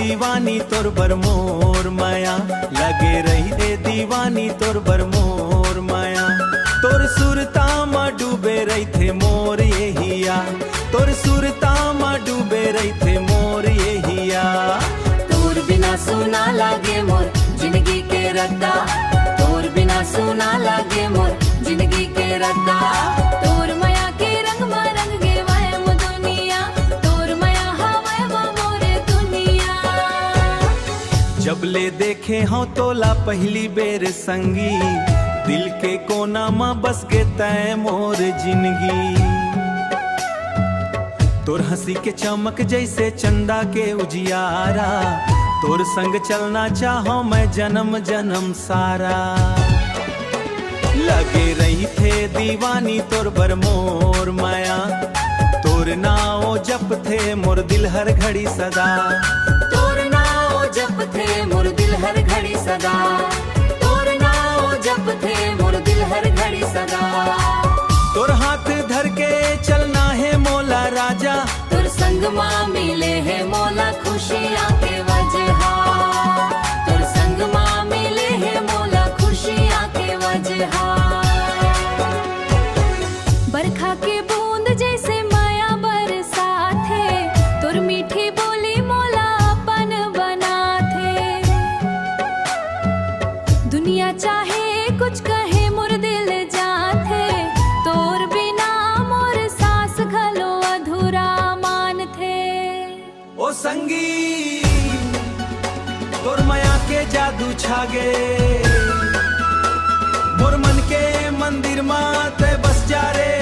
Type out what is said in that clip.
दीवानी तोर बर मोर माया, लगे रही रे दीवानी तोर बर मोर माया। तोर सुरता मा डूबे रही थे मोर ये हिया, तोर सुरता मा डूबे रही थे मोर ये हिया। तोर बिना सुना लागे मोर जिंदगी के रद्दा, तोर बिना सुना लागे मोर जिंदगी के रद्दा। तोर माया के रंग मा रंग गे वाय मो दुनिया, तोर माया हवाय वा मोरे दुनिया। जब ले देखे हों तोला पहली बेर संगी, दिल के कोना में बस के तय मोर जिंदगी। तोर हंसी के चमक जैसे चंदा के उजियारा, तोर संग चलना चाहो मैं जन्म जन्म सारा। लगे रही थे दीवानी तोर बर मोर माया, तोर नाव जप थे मोर दिल हर घड़ी सदा। तोर नाव जप थे मोर दिल हर घड़ी सदा, तोर नाव जप थे मोर दिल हर घड़ी सदा। तोर हाथ धर के चलना है मोला राजा, तोर संग माँ मिले है मोला खुशियाँ के वजह। तोर संग माँ मिले है मोला खुशियाँ के वजह। बरखा के बूंद जैसे माया बरसाथे, तोर मीठी बोली मोला अपन बनाथे। दुनिया चाहे कुछ कहे मोर दिल जाथे, तोर बिना मोर सांस घलो अधूरा मान थे। ओ संगी तोर माया के जादू छागे, मोर मन के मंदिर माँ ते बस जा रे।